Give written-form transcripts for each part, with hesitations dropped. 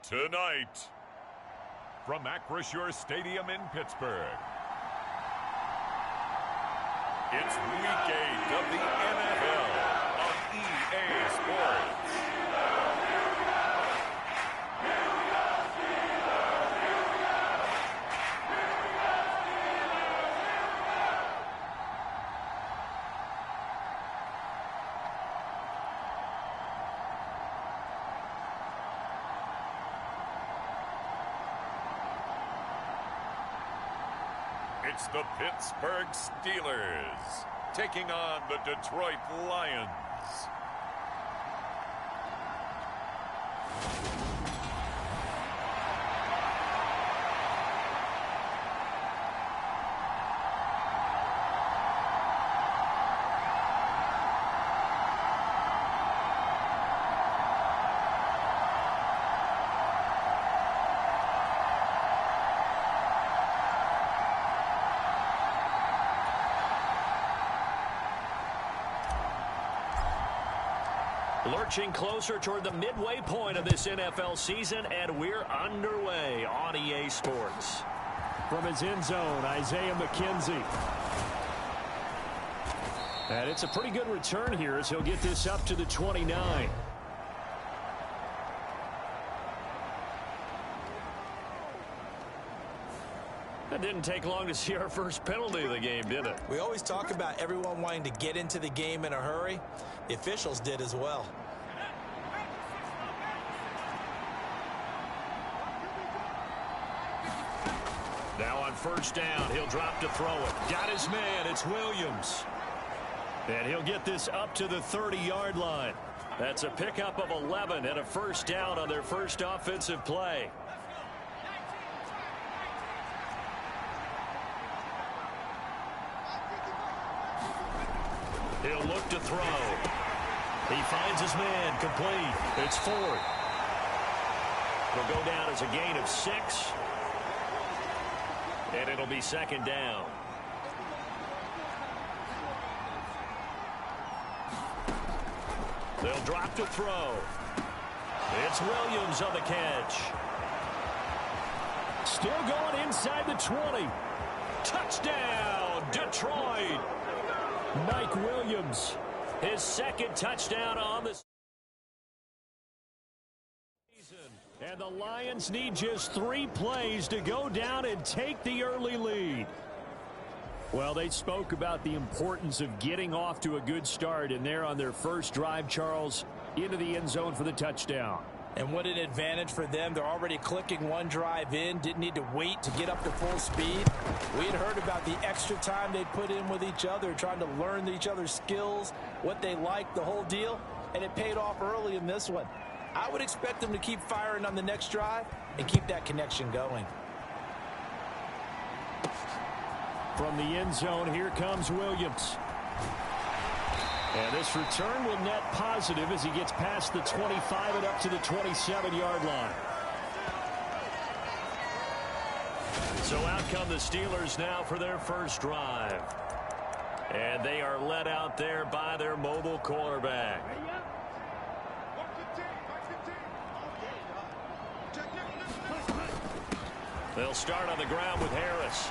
Tonight, from Acrisure Stadium in Pittsburgh, it's Week 8 of the NFL on EA Sports. It's the Pittsburgh Steelers taking on the Detroit Lions. Lurching closer toward the midway point of this NFL season, and we're underway on EA Sports. From his end zone, Isaiah McKenzie. And it's a pretty good return here as he'll get this up to the 29. It didn't take long to see our first penalty of the game, did it? We always talk about everyone wanting to get into the game in a hurry. The officials did as well. Now on first down, he'll drop to throw it. Got his man, it's Williams. And he'll get this up to the 30-yard line. That's a pickup of 11 and a first down on their first offensive play. He'll look to throw. He finds his man, complete. It's Ford. It'll go down as a gain of 6. And it'll be second down. They'll drop to throw. It's Williams on the catch. Still going inside the 20. Touchdown, Detroit. Mike Williams. His second touchdown on the season. And the Lions need just 3 plays to go down and take the early lead. Well, they spoke about the importance of getting off to a good start, and they're on their first drive, Charles, into the end zone for the touchdown. And what an advantage for them. They're already clicking one drive in, didn't need to wait to get up to full speed. We had heard about the extra time they'd put in with each other, trying to learn each other's skills, what they liked, the whole deal, and it paid off early in this one. I would expect them to keep firing on the next drive and keep that connection going. From the end zone, here comes Williams. And this return will net positive as he gets past the 25 and up to the 27-yard line. So out come the Steelers now for their first drive. And they are led out there by their mobile quarterback. They'll start on the ground with Harris.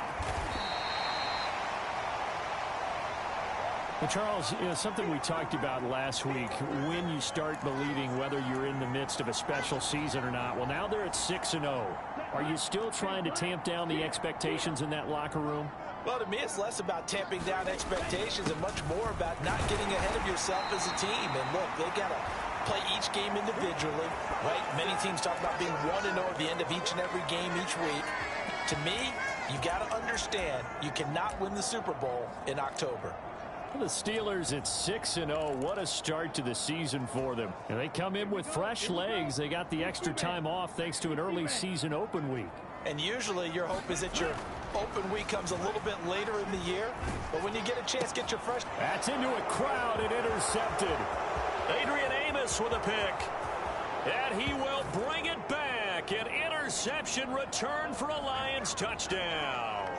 Well, Charles, something we talked about last week, when you start believing whether you're in the midst of a special season or not. Well, now they're at 6-0. Are you still trying to tamp down the expectations in that locker room? Well, to me, it's less about tamping down expectations and much more about not getting ahead of yourself as a team. And look, they got to play each game individually, right? Many teams talk about being 1-0 at the end of each and every game each week. To me, you got to understand you cannot win the Super Bowl in October. The Steelers at 6-0. What a start to the season for them. And they come in with fresh legs. They got the extra time off thanks to an early season open week. And usually your hope is that your open week comes a little bit later in the year. But when you get a chance, get your fresh. That's into a crowd and intercepted. Adrian Amos with a pick. And he will bring it back. An interception return for a Lions touchdown.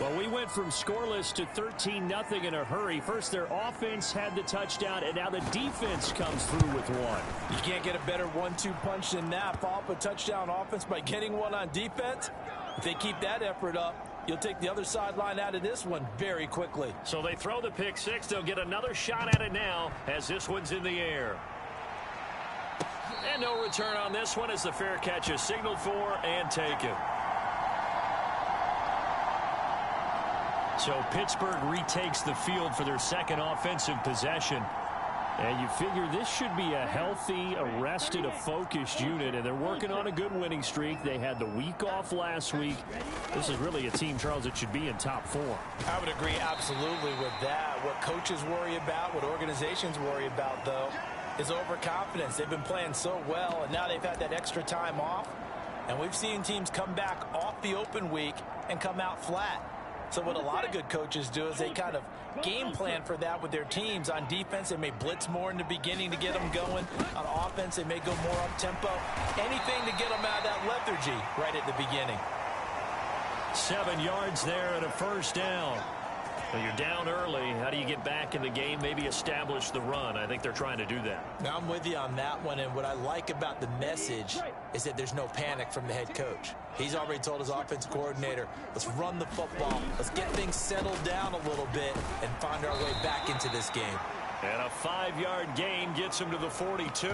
Well, we went from scoreless to 13-0 in a hurry. First, their offense had the touchdown, and now the defense comes through with one. You can't get a better 1-2 punch than that. Follow up a touchdown offense by getting one on defense. If they keep that effort up, you'll take the other sideline out of this one very quickly. So they throw the pick six. They'll get another shot at it now as this one's in the air. And no return on this one as the fair catch is signaled for and taken. So Pittsburgh retakes the field for their second offensive possession. And you figure this should be a healthy, a focused unit, and they're working on a good winning streak. They had the week off last week. This is really a team, Charles, that should be in top 4. I would agree absolutely with that. What coaches worry about, what organizations worry about, though, is overconfidence. They've been playing so well, and now they've had that extra time off. And we've seen teams come back off the open week and come out flat. So what a lot of good coaches do is they kind of game plan for that with their teams. On defense, they may blitz more in the beginning to get them going. On offense, they may go more up-tempo. Anything to get them out of that lethargy right at the beginning. 7 yards there and a first down. Well, you're down early. How do you get back in the game? Maybe establish the run. I think they're trying to do that. Now, I'm with you on that one, and what I like about the message is that there's no panic from the head coach. He's already told his offensive coordinator, let's run the football, let's get things settled down a little bit and find our way back into this game. And a 5-yard gain gets him to the 42.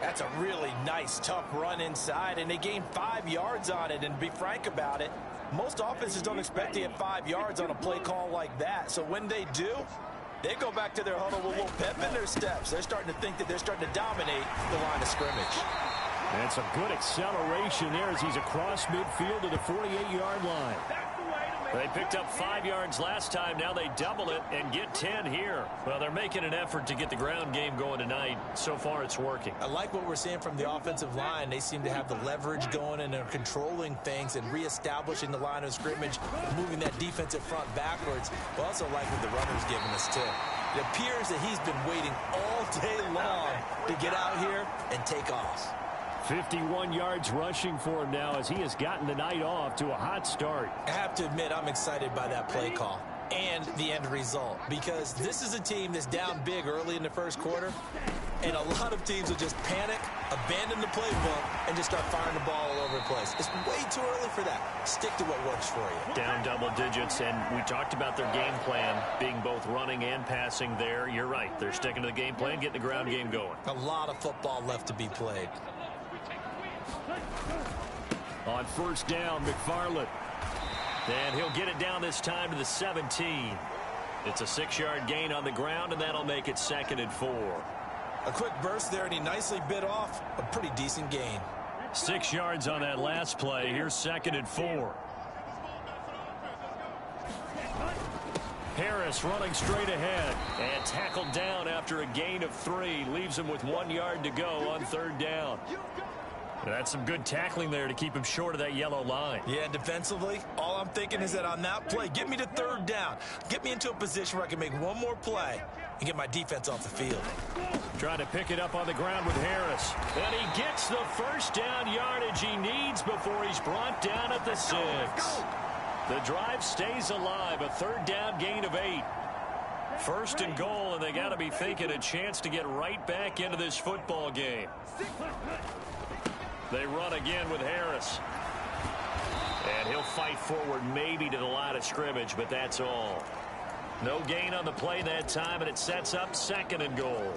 That's a really nice, tough run inside, and they gained 5 yards on it. And to be frank about it, most offenses don't expect to get 5 yards on a play call like that. So when they do, they go back to their huddle with a little pep in their steps. They're starting to think that they're starting to dominate the line of scrimmage. And some good acceleration there as he's across midfield to the 48-yard line. They picked up 5 yards last time. Now they double it and get 10 here. Well, they're making an effort to get the ground game going tonight. So far, it's working. I like what we're seeing from the offensive line. They seem to have the leverage going, and they're controlling things and reestablishing the line of scrimmage, moving that defensive front backwards. But also like what the runner's giving us, too. It appears that he's been waiting all day long to get out here and take off. 51 yards rushing for him now as he has gotten the night off to a hot start. I have to admit, I'm excited by that play call and the end result, because this is a team that's down big early in the first quarter, and a lot of teams will just panic, abandon the playbook, and just start firing the ball all over the place. It's way too early for that. Stick to what works for you. Down double digits, and we talked about their game plan being both running and passing there. You're right. They're sticking to the game plan, getting the ground game going. A lot of football left to be played. On first down, McFarland. And he'll get it down this time to the 17. It's a 6-yard gain on the ground, and that'll make it 2nd and 4. A quick burst there, and he nicely bit off a pretty decent gain. 6 yards on that last play. Here's 2nd and 4. Harris running straight ahead and tackled down after a gain of 3. Leaves him with 1 yard to go on 3rd down. That's some good tackling there to keep him short of that yellow line. Yeah, defensively, all I'm thinking is that on that play, get me to 3rd down. Get me into a position where I can make one more play and get my defense off the field. Trying to pick it up on the ground with Harris. And he gets the first down yardage he needs before he's brought down at the 6. The drive stays alive, a 3rd down gain of 8. 1st and goal, and they got to be thinking a chance to get right back into this football game. They run again with Harris. And he'll fight forward maybe to the line of scrimmage, but that's all. No gain on the play that time, and it sets up 2nd and goal.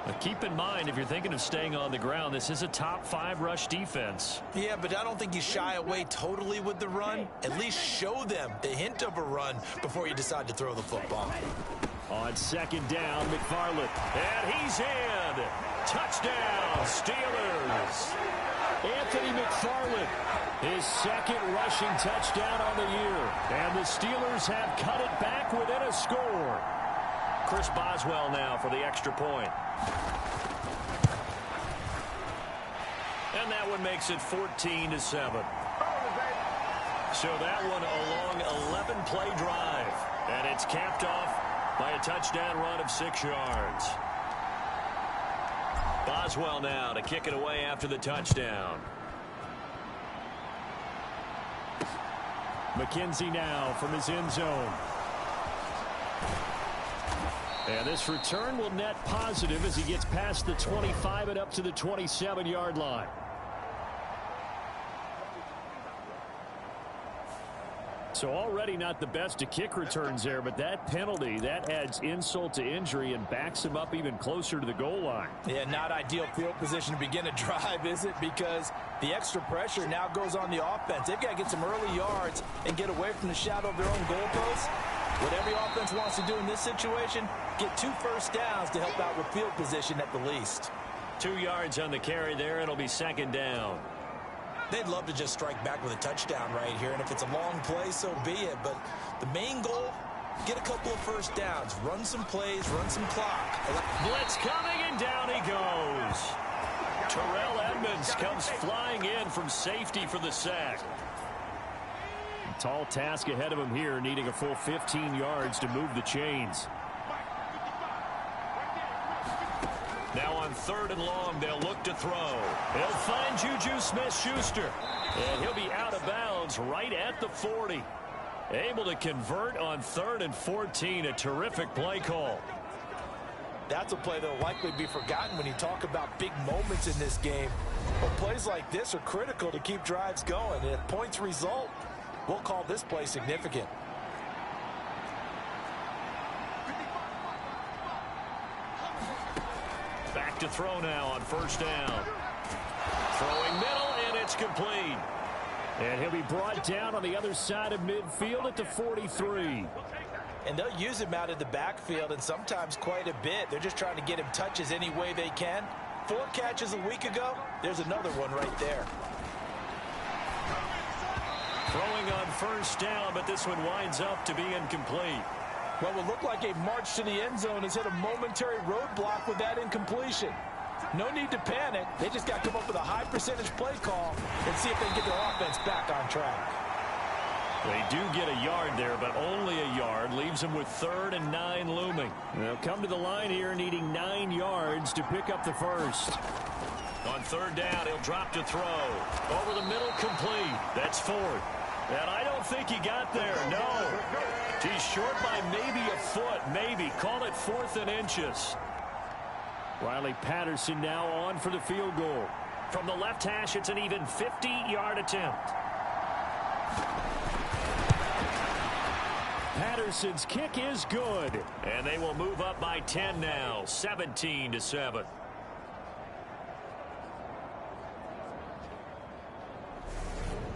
Now keep in mind, if you're thinking of staying on the ground, this is a top 5 rush defense. Yeah, but I don't think you shy away totally with the run. At least show them the hint of a run before you decide to throw the football. On 2nd down, McFarland. And he's in. Touchdown, Steelers. Anthony McFarland, his 2nd rushing touchdown on the year. And the Steelers have cut it back within a score. Chris Boswell now for the extra point. And that one makes it 14-7. So that one a long 11-play drive. And it's capped off by a touchdown run of 6 yards. Boswell now to kick it away after the touchdown. McKenzie now from his end zone. And this return will net positive as he gets past the 25 and up to the 27-yard line. So already not the best to kick returns there, but that penalty, that adds insult to injury and backs him up even closer to the goal line. Yeah, not ideal field position to begin a drive, is it? Because the extra pressure now goes on the offense. They've got to get some early yards and get away from the shadow of their own goalposts. What every offense wants to do in this situation, get 2 first downs to help out with field position at the least. 2 yards on the carry there. It'll be second down. They'd love to just strike back with a touchdown right here, and if it's a long play, so be it. But the main goal, get a couple of first downs, run some plays, run some clock. Blitz coming, and down he goes. Terrell Edmonds comes flying in from safety for the sack. Tall task ahead of him here, needing a full 15 yards to move the chains. Now on 3rd and long, they'll look to throw. He'll find Juju Smith-Schuster. And he'll be out of bounds right at the 40. Able to convert on 3rd and 14. A terrific play call. That's a play that will likely be forgotten when you talk about big moments in this game. But plays like this are critical to keep drives going. And if points result, we'll call this play significant. Back to throw now on 1st down. Throwing middle, and it's complete. And he'll be brought down on the other side of midfield at the 43. And they'll use him out of the backfield, and sometimes quite a bit. They're just trying to get him touches any way they can. 4 catches a week ago. There's another one right there. Throwing on 1st down, but this one winds up to be incomplete. What would look like a march to the end zone has hit a momentary roadblock with that incompletion. No need to panic. They just got to come up with a high percentage play call and see if they can get their offense back on track. They do get a yard there, but only a yard. Leaves them with 3rd and 9 looming. They'll come to the line here needing 9 yards to pick up the first. On 3rd down, he'll drop to throw. Over the middle, complete. That's 4th. And I don't think he got there, no. He's short by maybe a foot, maybe. Call it 4th and inches. Riley Patterson now on for the field goal. From the left hash, it's an even 50-yard attempt. Patterson's kick is good. And they will move up by 10 now, 17-7.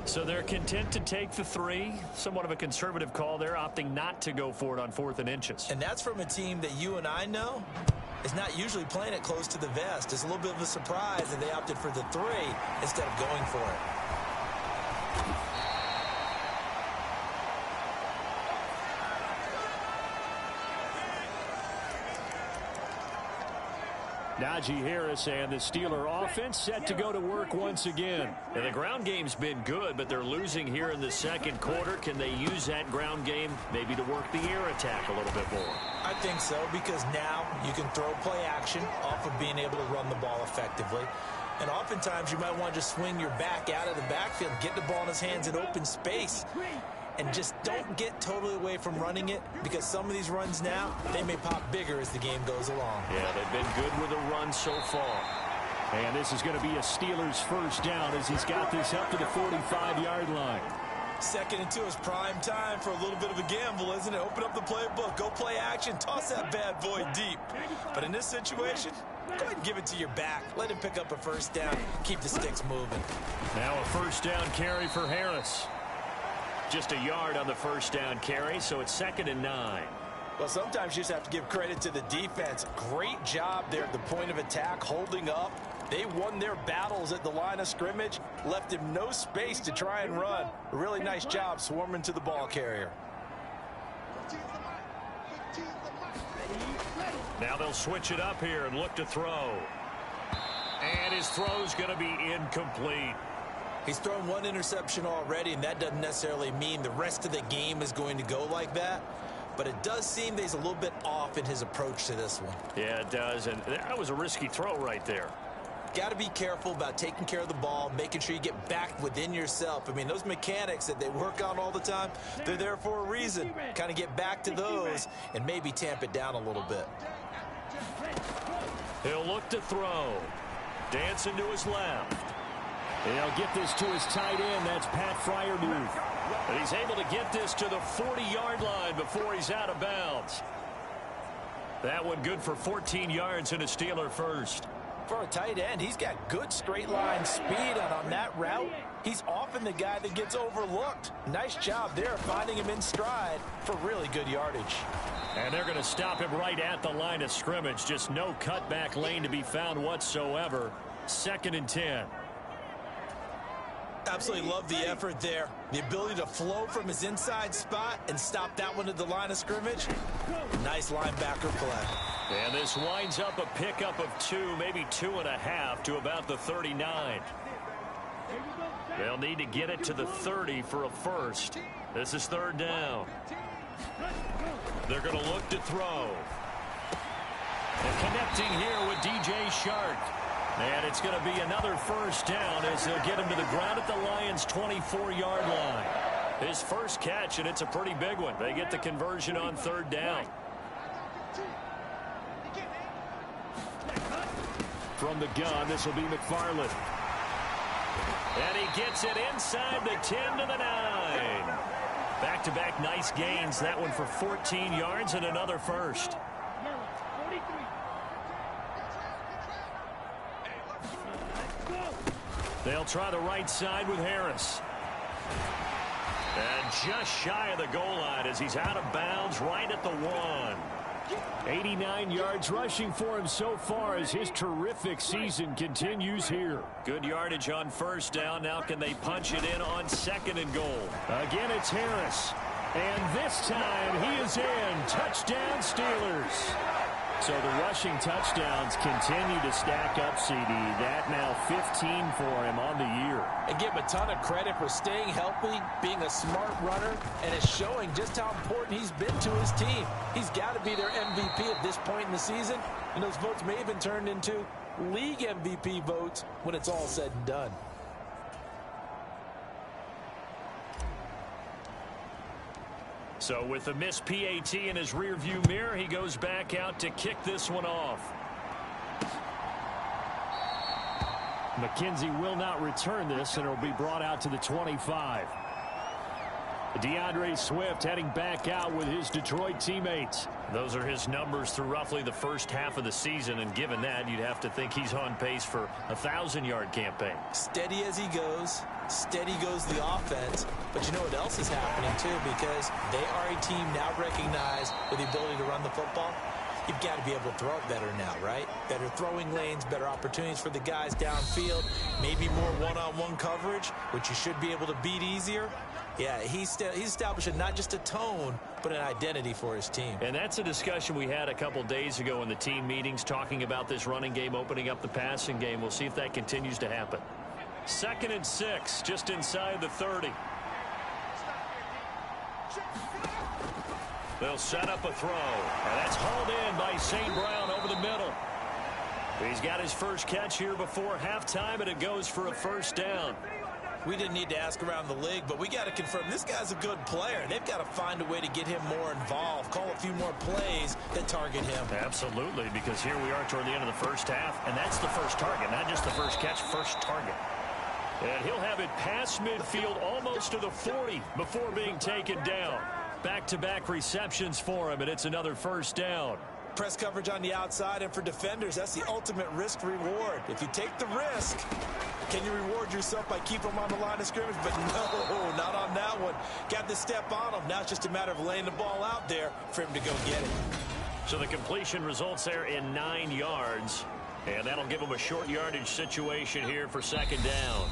So they're content to take the 3. Somewhat of a conservative call there, opting not to go for it on 4th and inches. And that's from a team that you and I know is not usually playing it close to the vest. It's a little bit of a surprise that they opted for the 3 instead of going for it. Najee Harris and the Steeler offense set to go to work once again. And the ground game's been good, but they're losing here in the 2nd quarter. Can they use that ground game maybe to work the air attack a little bit more? I think so, because now you can throw play action off of being able to run the ball effectively. And oftentimes you might want to just swing your back out of the backfield, get the ball in his hands in open space, and just don't get totally away from running it, because some of these runs now, they may pop bigger as the game goes along. Yeah, they've been good with a run so far. And this is going to be a Steelers first down as he's got this up to the 45-yard line. 2nd and 2 is prime time for a little bit of a gamble, isn't it? Open up the playbook, go play action, toss that bad boy deep. But in this situation, go ahead and give it to your back. Let him pick up a first down, keep the sticks moving. Now a 1st down carry for Harris. Just a yard on the 1st down carry, so it's 2nd and 9. Well, sometimes you just have to give credit to the defense. Great job there at the point of attack, holding up. They won their battles at the line of scrimmage, left him no space to try and run. A really nice job swarming to the ball carrier. Now they'll switch it up here and look to throw. And his throw's going to be incomplete. He's thrown 1 interception already, and that doesn't necessarily mean the rest of the game is going to go like that. But it does seem that he's a little bit off in his approach to this one. Yeah, it does. And that was a risky throw right there. got to be careful about taking care of the ball, making sure you get back within yourself. I mean, those mechanics that they work on all the time, they're there for a reason. Kind of get back to those and maybe tamp it down a little bit. He'll look to throw. Dancing to his left. He'll get this to his tight end. That's Pat Fryermuth. And he's able to get this to the 40-yard line before he's out of bounds. That one good for 14 yards and a Steeler first. For a tight end, he's got good straight line speed, and on that route, he's often the guy that gets overlooked. Nice job there finding him in stride for really good yardage. And they're going to stop him right at the line of scrimmage. Just no cutback lane to be found whatsoever. 2nd and 10. Absolutely love the effort there. The ability to flow from his inside spot and stop that one at the line of scrimmage. Nice linebacker play. And this winds up a pickup of 2, maybe 2.5 to about the 39. They'll need to get it to the 30 for a first. This is 3rd down. They're going to look to throw. And connecting here with DJ Shark. And it's going to be another first down as they'll get him to the ground at the Lions' 24-yard line. His first catch, and it's a pretty big one. They get the conversion on 3rd down. From the gun, this will be McFarland. And he gets it inside the 10 to the 9. Back-to-back nice gains. That one for 14 yards and another first. They'll try the right side with Harris. And just shy of the goal line as he's out of bounds right at the 1. 89 yards rushing for him so far as his terrific season continues here. Good yardage on 1st down. Now can they punch it in on 2nd and goal? Again, it's Harris. And this time he is in. Touchdown, Steelers. So the rushing touchdowns continue to stack up, CD. That now 15 for him on the year. And give him a ton of credit for staying healthy, being a smart runner, and it's showing just how important he's been to his team. He's got to be their MVP at this point in the season, and those votes may have been turned into league MVP votes when it's all said and done. So with the missed PAT in his rearview mirror, he goes back out to kick this one off. McKenzie will not return this, and it will be brought out to the 25. DeAndre Swift heading back out with his Detroit teammates. Those are his numbers through roughly the first half of the season, and given that, you'd have to think he's on pace for a 1,000-yard campaign. Steady as he goes. Steady goes the offense. But you know what else is happening, too, because they are a team now recognized with the ability to run the football. You've got to be able to throw it better now, right? Better throwing lanes, better opportunities for the guys downfield, maybe more one-on-one coverage, which you should be able to beat easier. Yeah, he's establishing not just a tone, but an identity for his team. And that's a discussion we had a couple days ago in the team meetings, talking about this running game opening up the passing game. We'll see if that continues to happen. 2nd and 6, just inside the 30. They'll set up a throw, and that's hauled in by St. Brown over the middle. He's got his first catch here before halftime, and it goes for a first down. We didn't need to ask around the league, but we got to confirm this guy's a good player. They've got to find a way to get him more involved, call a few more plays that target him. Absolutely, because here we are toward the end of the first half, and that's the first target, not just the first catch, first target. And he'll have it past midfield almost to the 40 before being taken down. Back-to-back receptions for him, and it's another first down. Press coverage on the outside, and for defenders, that's the ultimate risk-reward. If you take the risk, can you reward yourself by keeping them on the line of scrimmage? But no, not on that one. Got the step on him. Now it's just a matter of laying the ball out there for him to go get it. So the completion results there in 9 yards, and that'll give them a short yardage situation here for 2nd down.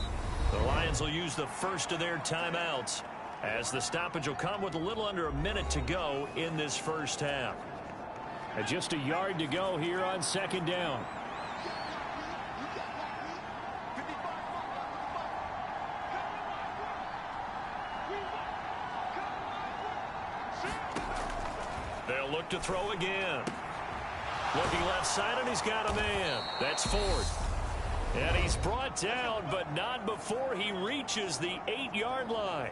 The Lions will use the first of their timeouts, as the stoppage will come with a little under a minute to go in this first half. And just a yard to go here on 2nd down. They'll look to throw again. Looking left side, and he's got a man. That's 4th. And he's brought down, but not before he reaches the 8-yard line.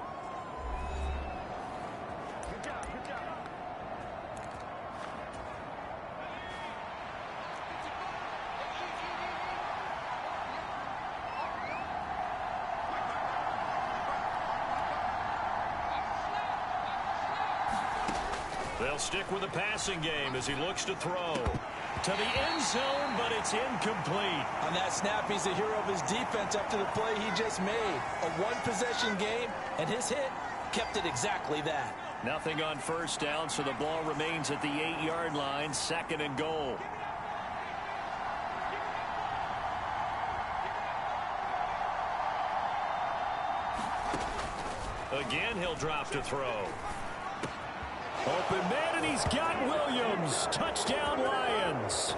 They'll stick with the passing game as he looks to throw. To the end zone, but it's incomplete. On that snap, he's the hero of his defense after the play he just made. A one-possession game, and his hit kept it exactly that. Nothing on first down, so the ball remains at the 8-yard line, 2nd and goal. Again, he'll drop to throw. Open man, and he's got Williams. Touchdown, Lions.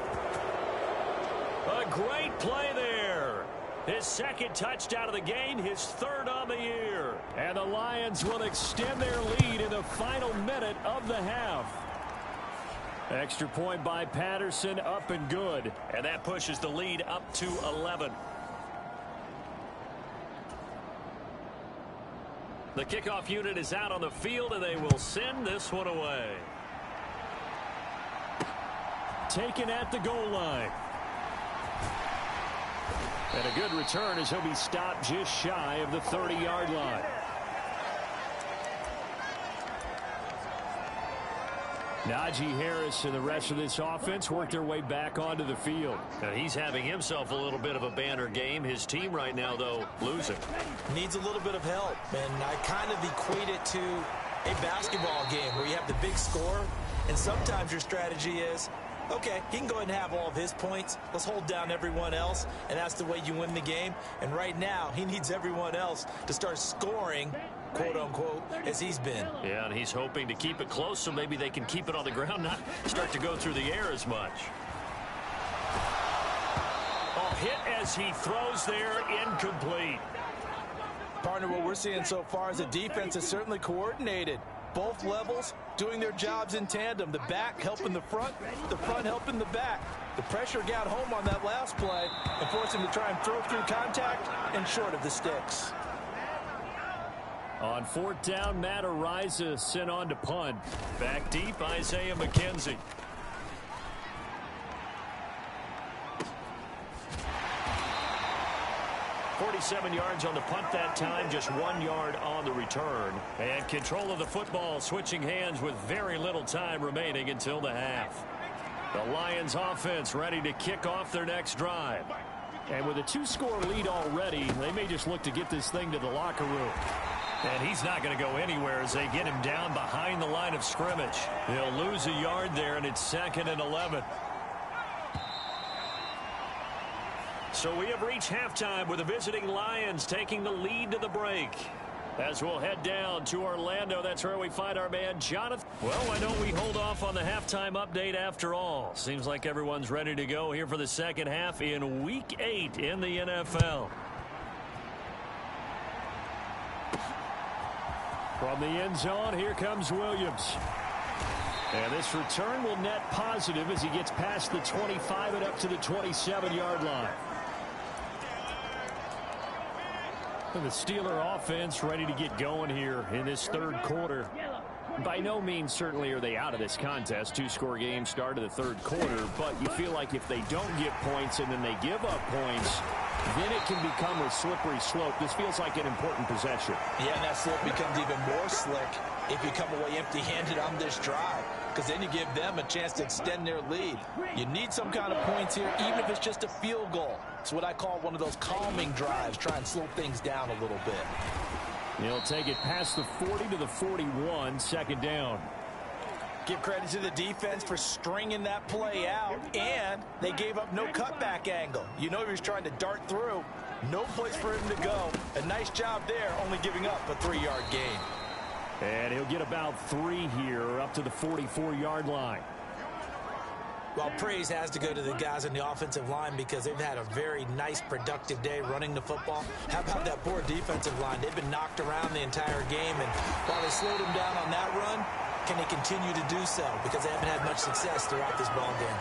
A great play there. His 2nd touchdown of the game, his 3rd on the year. And the Lions will extend their lead in the final minute of the half. Extra point by Patterson, up and good. And that pushes the lead up to 11. The kickoff unit is out on the field, and they will send this one away. Taken at the goal line. And a good return as he'll be stopped just shy of the 30-yard line. Najee Harris and the rest of this offense work their way back onto the field. Now he's having himself a little bit of a banner game. His team right now, though, losing. Needs a little bit of help, and I kind of equate it to a basketball game where you have the big score, and sometimes your strategy is, okay, he can go ahead and have all of his points. Let's hold down everyone else, and that's the way you win the game. And right now, he needs everyone else to start scoring, quote-unquote, as he's been. Yeah, and he's hoping to keep it close so maybe they can keep it on the ground, not start to go through the air as much. Oh, hit as he throws there, incomplete. Partner, what we're seeing so far is the defense is certainly coordinated. Both levels doing their jobs in tandem. The back helping the front helping the back. The pressure got home on that last play and forced him to try and throw through contact and short of the sticks. On 4th down, Matt Ariza sent on to punt. Back deep, Isaiah McKenzie. .47 yards on the punt that time, just 1 yard on the return. And control of the football, switching hands with very little time remaining until the half. The Lions offense ready to kick off their next drive. And with a 2-score lead already, they may just look to get this thing to the locker room. And he's not going to go anywhere as they get him down behind the line of scrimmage. They'll lose a yard there, and it's 2nd and 11. So we have reached halftime with the visiting Lions taking the lead to the break. As we'll head down to Orlando, that's where we find our man Jonathan. Well, why don't we hold off on the halftime update after all? Seems like everyone's ready to go here for the second half in Week 8 in the NFL. From the end zone, here comes Williams. And this return will net positive as he gets past the 25 and up to the 27-yard line. And the Steeler offense ready to get going here in this 3rd quarter. By no means certainly are they out of this contest. 2-score game start of the 3rd quarter, but you feel like if they don't get points and then they give up points, then it can become a slippery slope. This feels like an important possession. Yeah, and that slope becomes even more slick if you come away empty-handed on this drive, because then you give them a chance to extend their lead. You need some kind of points here, even if it's just a field goal. It's what I call one of those calming drives, try and slow things down a little bit. He'll take it past the 40 to the 41, 2nd down. Give credit to the defense for stringing that play out, and they gave up no cutback angle. You know he was trying to dart through. No place for him to go. A nice job there, only giving up a 3-yard gain. And he'll get about 3 here up to the 44-yard line. Well, praise has to go to the guys on the offensive line because they've had a very nice, productive day running the football. How about that poor defensive line? They've been knocked around the entire game, and while they slowed him down on that run, can they continue to do so? Because they haven't had much success throughout this ball game.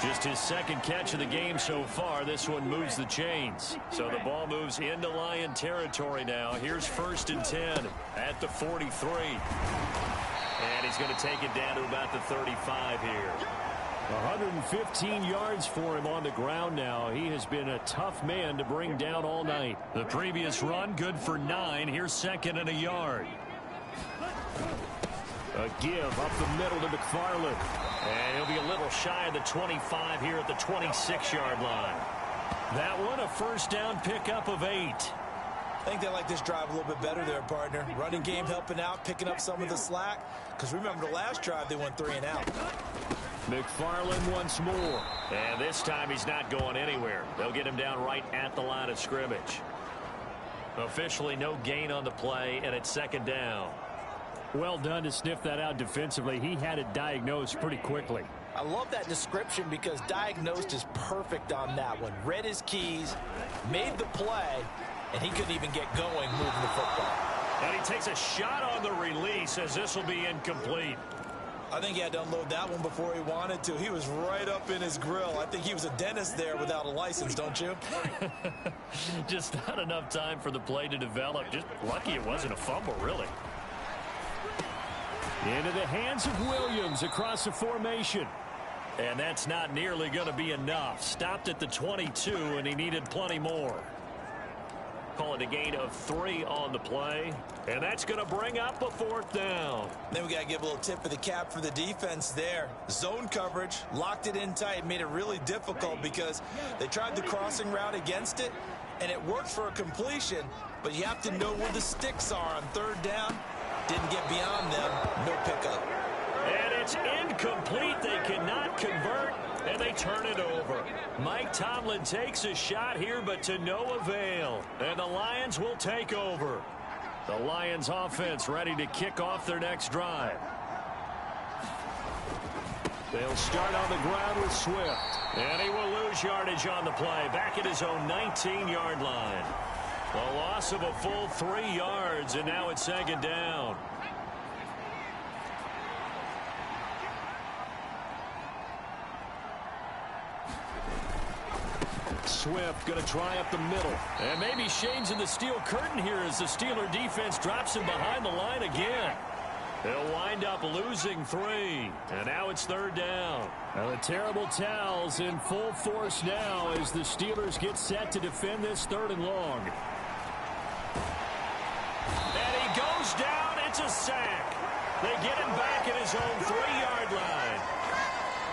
Just his second catch of the game so far. This one moves the chains. So the ball moves into Lion territory now. Here's 1st and 10 at the 43. And he's going to take it down to about the 35 here. 115 yards for him on the ground now. He has been a tough man to bring down all night. The previous run good for 9. Here's 2nd and a yard. A give up the middle to McFarland. And he'll be a little shy of the 25 here at the 26-yard line. That one a 1st down pickup of 8. I think they like this drive a little bit better there, partner. Running game helping out, picking up some of the slack. Because remember, the last drive, they went 3 and out. McFarland once more. And this time he's not going anywhere. They'll get him down right at the line of scrimmage. Officially no gain on the play, and it's 2nd down. Well done to sniff that out defensively. He had it diagnosed pretty quickly. I love that description because diagnosed is perfect on that one. Read his keys, made the play, and he couldn't even get going moving the football. And he takes a shot on the release as this will be incomplete. I think he had to unload that one before he wanted to. He was right up in his grill. I think he was a dentist there without a license, don't you? Just not enough time for the play to develop. Just lucky it wasn't a fumble, really. Into the hands of Williams across the formation. And that's not nearly going to be enough. Stopped at the 22, and he needed plenty more. Call it a gain of 3 on the play. And that's going to bring up a 4th down. Then we got to give a little tip of the cap for the defense there. Zone coverage, locked it in tight, made it really difficult because they tried the crossing route against it, and it worked for a completion, but you have to know where the sticks are on 3rd down. Didn't get beyond them, no pickup. And it's incomplete. They cannot convert, and they turn it over. Mike Tomlin takes a shot here, but to no avail. And the Lions will take over. The Lions offense ready to kick off their next drive. They'll start on the ground with Swift. And he will lose yardage on the play, back at his own 19-yard line. A loss of a full 3 yards, and now it's 2nd down. Swift going to try up the middle. And maybe shades in the steel curtain here as the Steeler defense drops him behind the line again. They'll wind up losing 3. And now it's 3rd down. Now the terrible towels in full force now as the Steelers get set to defend this 3rd and long. And he goes down. It's a sack. They get him back at his own 3-yard line.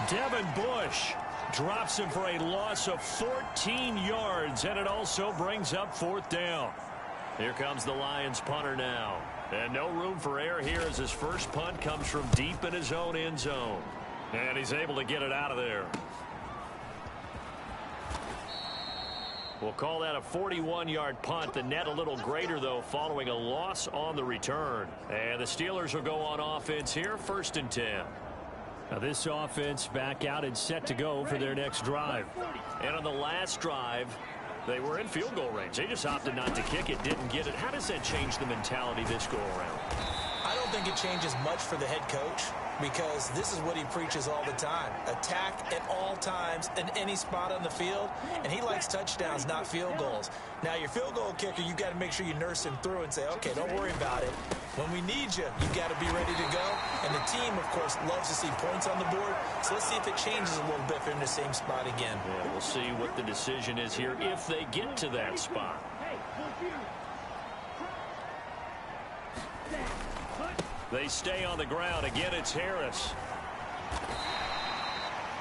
Devin Bush drops him for a loss of 14 yards, and it also brings up 4th down. Here comes the Lions punter now. And no room for error here as his first punt comes from deep in his own end zone. And he's able to get it out of there. We'll call that a 41-yard punt. The net a little greater, though, following a loss on the return. And the Steelers will go on offense here, 1st and 10. Now this offense back out and set to go for their next drive. And on the last drive, they were in field goal range. They just opted not to kick it, didn't get it. How does that change the mentality this go around? I don't think it changes much for the head coach because this is what he preaches all the time. Attack at all times in any spot on the field, and he likes touchdowns, not field goals. Now, your field goal kicker, you got to make sure you nurse him through and say, okay, don't worry about it. When we need you, you got to be ready to go. And the team, of course, loves to see points on the board. So let's see if it changes a little bit if they're in the same spot again. Yeah, we'll see what the decision is here if they get to that spot. They stay on the ground. Again, it's Harris.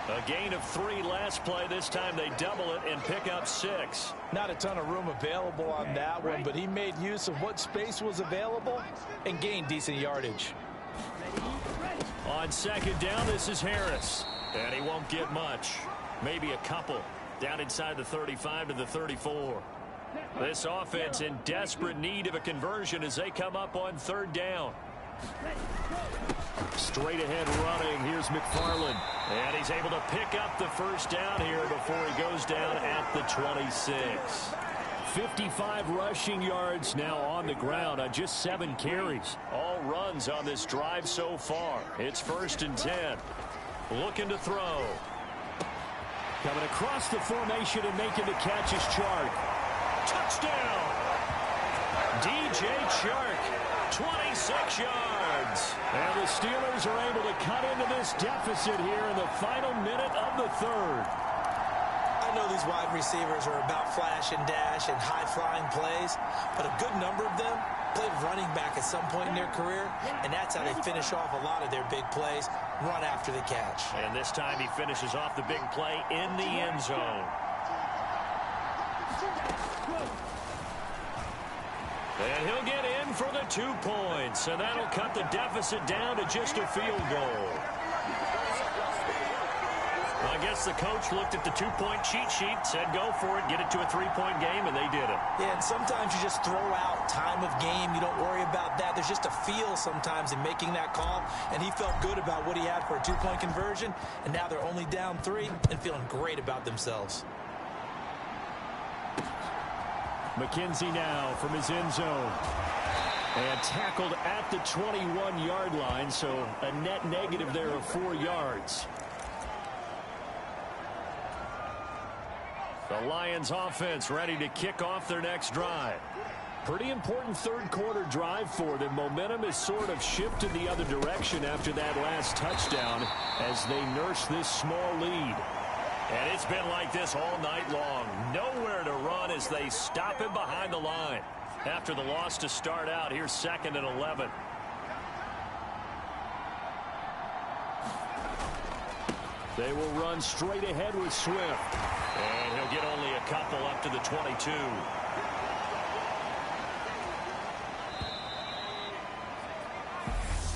A gain of 3 last play. This time they double it and pick up 6. Not a ton of room available on that one, but he made use of what space was available and gained decent yardage. On 2nd down, this is Harris. And he won't get much. Maybe a couple. Down inside the 35 to the 34. This offense in desperate need of a conversion as they come up on 3rd down. Straight ahead running. Here's McFarland. And he's able to pick up the 1st down here before he goes down at the 26. 55 rushing yards now on the ground on just 7 carries. All runs on this drive so far. It's 1st and 10. Looking to throw. Coming across the formation and making the catch is Chark. Touchdown! DJ Chark, 26 yards. And the Steelers are able to cut into this deficit here in the final minute of the third. I know these wide receivers are about flash and dash and high-flying plays, but a good number of them played running back at some point in their career, and that's how they finish off a lot of their big plays, run after the catch. And this time he finishes off the big play in the end zone. And he'll get in for the 2 points, and that'll cut the deficit down to just a field goal. I guess the coach looked at the 2-point cheat sheet, said go for it, get it to a 3-point game, and they did it. Yeah, and sometimes you just throw out time of game. You don't worry about that. There's just a feel sometimes in making that call, and he felt good about what he had for a 2-point conversion, and now they're only down 3 and feeling great about themselves. McKenzie now from his end zone. And tackled at the 21-yard line, so a net negative there of 4 yards. The Lions offense ready to kick off their next drive. Pretty important third quarter drive for them. Momentum is sort of shifted the other direction after that last touchdown as they nurse this small lead. And it's been like this all night long. Nowhere to run as they stop him behind the line. After the loss to start out, here's 2nd and 11. They will run straight ahead with Swift. And he'll get only a couple up to the 22.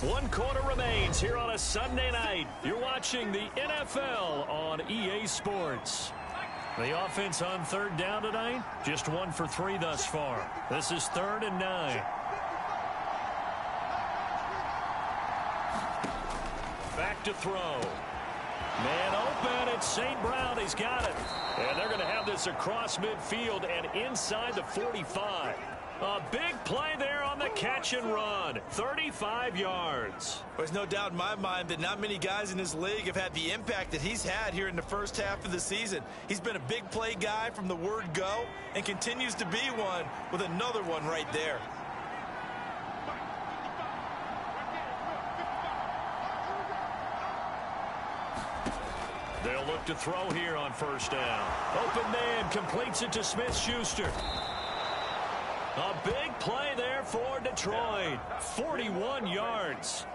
One quarter remains here on a Sunday night. You're watching the NFL on EA Sports. The offense on 3rd down tonight, just 1 for 3 thus far. This is 3rd and 9. Back to throw. Man open, it's St. Brown. He's got it. And they're going to have this across midfield and inside the 45. A big play there on the catch and run. 35 yards. There's no doubt in my mind that not many guys in this league have had the impact that he's had here in the first half of the season. He's been a big play guy from the word go and continues to be one with another one right there. They'll look to throw here on 1st down. Open man completes it to Smith-Schuster. A big play there for Detroit. 41 yards.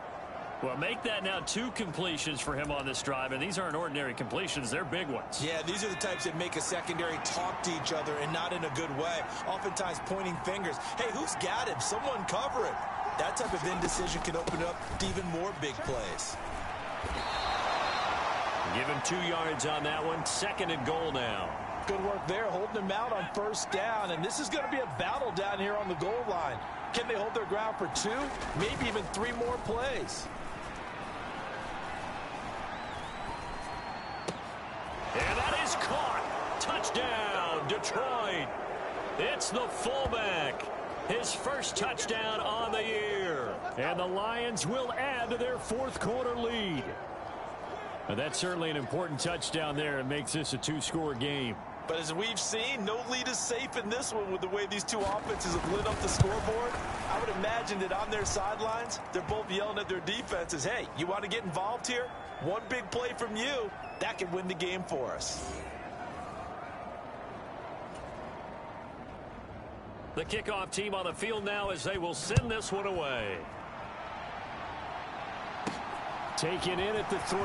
Well, make that now 2 completions for him on this drive, and these aren't ordinary completions. They're big ones. Yeah, these are the types that make a secondary talk to each other and not in a good way. Oftentimes pointing fingers. Hey, who's got him? Someone cover it. That type of indecision can open up to even more big plays. Give him 2 yards on that one. 2nd and goal now. Good work there, holding him out on 1st down. And this is going to be a battle down here on the goal line. Can they hold their ground for 2, maybe even 3 more plays? And that is caught. Touchdown, Detroit. It's the fullback. His first touchdown on the year. And the Lions will add to their 4th quarter lead. And that's certainly an important touchdown there. It makes this a 2-score game. But as we've seen, no lead is safe in this one with the way these 2 offenses have lit up the scoreboard. I would imagine that on their sidelines, they're both yelling at their defenses, hey, you want to get involved here? One big play from you, that could win the game for us. The kickoff team on the field now as they will send this one away. Taken in at the 3.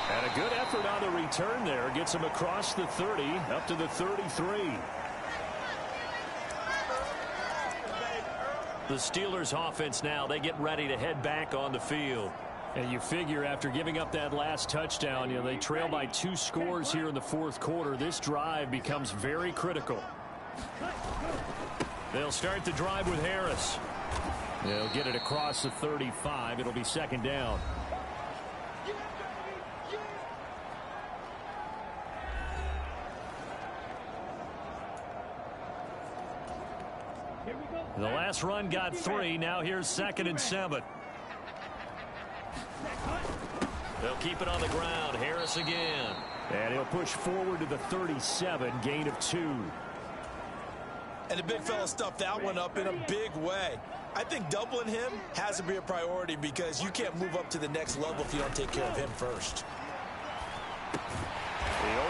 And a good effort on the return there. Gets him across the 30, up to the 33. The Steelers offense now, they get ready to head back on the field. And you figure after giving up that last touchdown, they trail by 2 scores here in the 4th quarter. This drive becomes very critical. They'll start the drive with Harris. They'll get it across the 35. It'll be 2nd down. The last run got 3. Now here's 2nd and 7. They'll keep it on the ground. Harris again. And he'll push forward to the 37, gain of 2. And the big fella stuffed that one up in a big way. I think doubling him has to be a priority because you can't move up to the next level if you don't take care of him first. The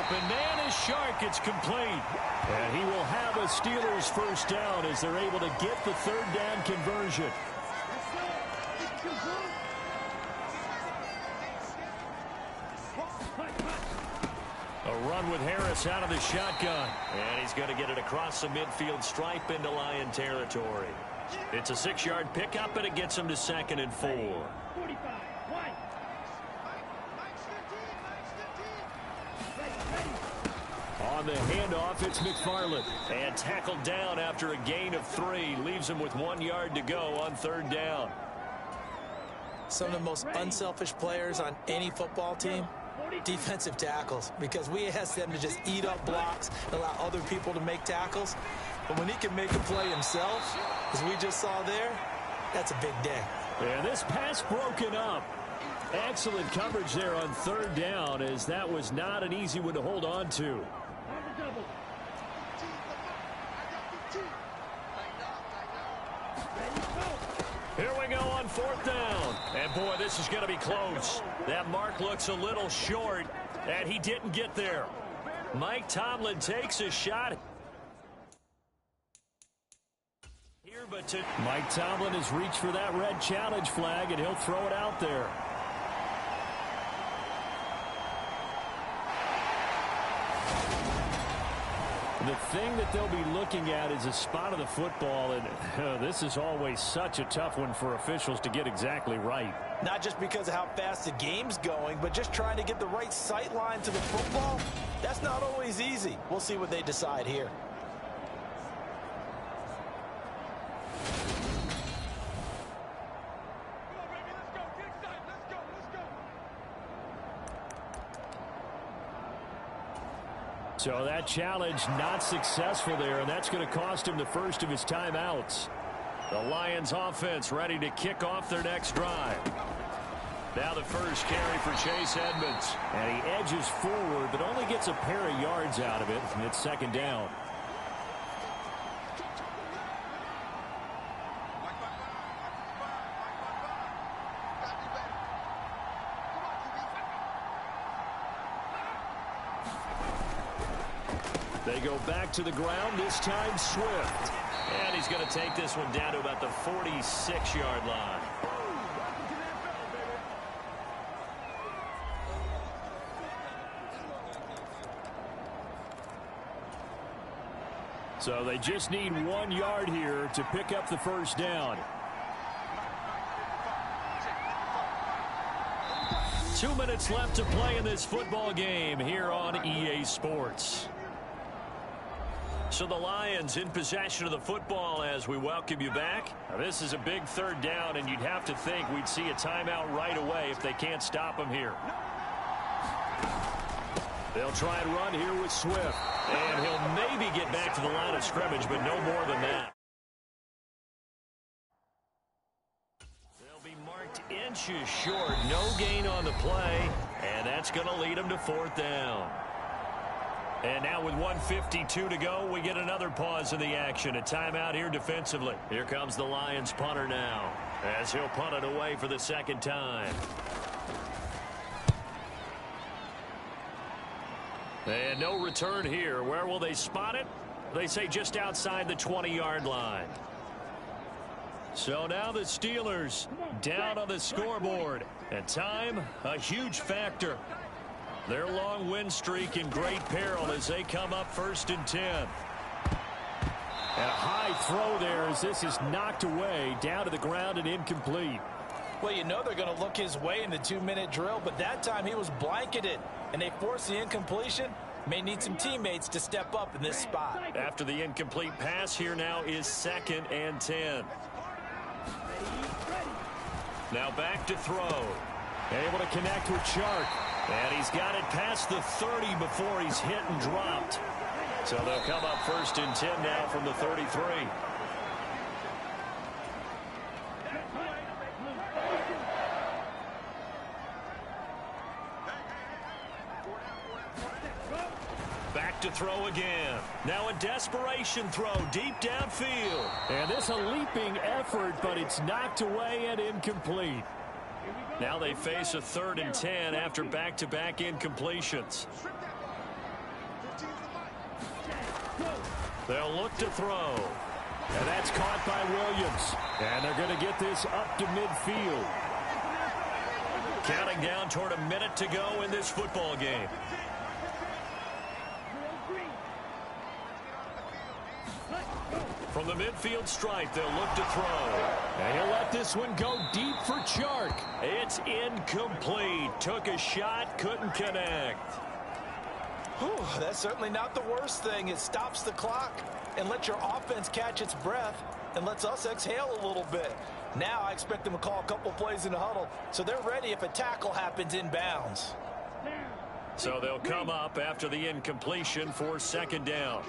open man is Shark. It's complete. And he will have a Steelers first down as they're able to get the third down conversion. A run with Harris out of the shotgun. And he's going to get it across the midfield stripe into Lion territory. It's a 6-yard pickup, and it gets him to 2nd and 4. On the handoff, it's McFarland. And tackled down after a gain of 3. Leaves him with 1 yard to go on 3rd down. Some of the most unselfish players on any football team, defensive tackles, because we ask them to just eat up blocks, allow other people to make tackles. But when he can make a play himself, as we just saw there, that's a big day. And this pass broken up. Excellent coverage there on 3rd down, as that was not an easy one to hold on to. Here we go on 4th down. And, boy, this is going to be close. That mark looks a little short, and he didn't get there. Mike Tomlin takes a shot. Here, but Mike Tomlin has reached for that red challenge flag, and he'll throw it out there. The thing that they'll be looking at is a spot of the football, and this is always such a tough one for officials to get exactly right. Not just because of how fast the game's going, but just trying to get the right sight line to the football. That's not always easy. We'll see what they decide here. So that challenge not successful there, and that's going to cost him the first of his timeouts. The Lions offense ready to kick off their next drive. Now the first carry for Chase Edmonds. And he edges forward, but only gets a pair of yards out of it, and it's 2nd down. They go back to the ground, this time Swift. And he's going to take this one down to about the 46-yard line. So they just need 1 yard here to pick up the first down. 2 minutes left to play in this football game here on EA Sports. So the Lions in possession of the football as we welcome you back. Now this is a big 3rd down, and you'd have to think we'd see a timeout right away if they can't stop him here. They'll try and run here with Swift. And he'll maybe get back to the line of scrimmage, but no more than that. They'll be marked inches short. No gain on the play, and that's going to lead them to 4th down. And now with 1:52 to go, we get another pause in the action. A timeout here defensively. Here comes the Lions punter now, as he'll punt it away for the 2nd time. And no return here. Where will they spot it? They say just outside the 20-yard line. So now the Steelers down on the scoreboard. And time, a huge factor. Their long win streak in great peril as they come up 1st and 10. And a high throw there as this is knocked away, down to the ground and incomplete. Well, you know they're going to look his way in the 2-minute drill, but that time he was blanketed, and they forced the incompletion. May need some teammates to step up in this spot. After the incomplete pass, here now is 2nd and 10. Now back to throw. Able to connect with Shark. And he's got it past the 30 before he's hit and dropped. So they'll come up 1st and 10 now from the 33. to throw again. Now a desperation throw deep downfield. And this a leaping effort, but it's knocked away and incomplete. Now they face a 3rd and 10 after back-to-back incompletions. They'll look to throw. And that's caught by Williams. And they're going to get this up to midfield. Counting down toward a minute to go in this football game. From the midfield stripe, they'll look to throw. And he'll let this one go deep for Chark. It's incomplete. Took a shot, couldn't connect. Whew, that's certainly not the worst thing. It stops the clock and lets your offense catch its breath and lets us exhale a little bit. Now I expect them to call a couple plays in the huddle so they're ready if a tackle happens inbounds. So they'll come up after the incompletion for 2nd down.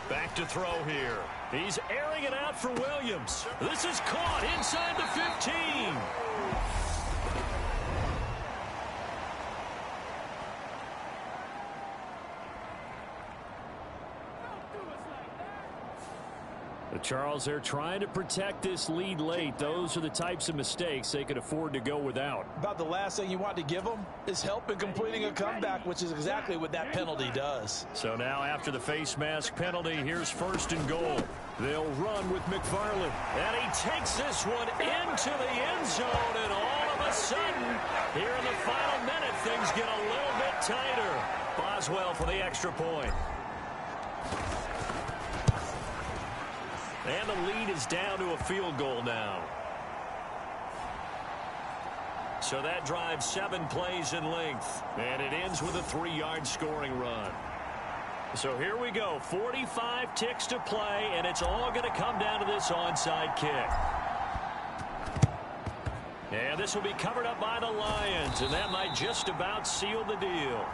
Back to throw here. He's airing it out for Williams. This is caught inside the 15. Charles, they're trying to protect this lead late. Those are the types of mistakes they could afford to go without. About the last thing you want to give them is help in completing a comeback, which is exactly what that penalty does. So now after the face mask penalty, here's 1st and goal. They'll run with McFarland. And he takes this one into the end zone, and all of a sudden, here in the final minute, things get a little bit tighter. Boswell for the extra point. And the lead is down to a field goal now. So that drives 7 plays in length. And it ends with a 3-yard scoring run. So here we go. 45 ticks to play, and it's all going to come down to this onside kick. And this will be covered up by the Lions, and that might just about seal the deal.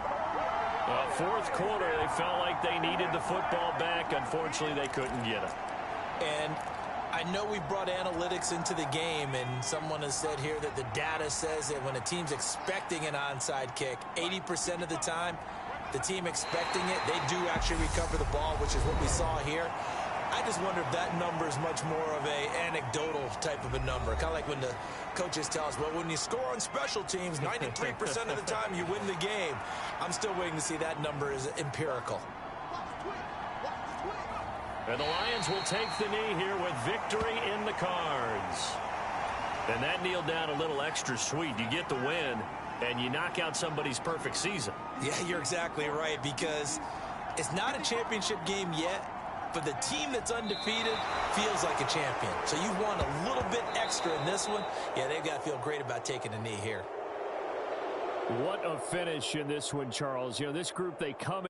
4th quarter, they felt like they needed the football back. Unfortunately, they couldn't get it. And I know we brought analytics into the game, and someone has said here that the data says that when a team's expecting an onside kick, 80% of the time, the team expecting it, they do actually recover the ball, which is what we saw here. I just wonder if that number is much more of a anecdotal type of a number. Kind of like when the coaches tell us, well, when you score on special teams, 93% of the time you win the game. I'm still waiting to see that number is empirical. And the Lions will take the knee here with victory in the cards. And that kneeled down a little extra sweet. You get the win, and you knock out somebody's perfect season. Yeah, you're exactly right, because it's not a championship game yet, but the team that's undefeated feels like a champion. So you want a little bit extra in this one. Yeah, they've got to feel great about taking a knee here. What a finish in this one, Charles. You know, this group, they come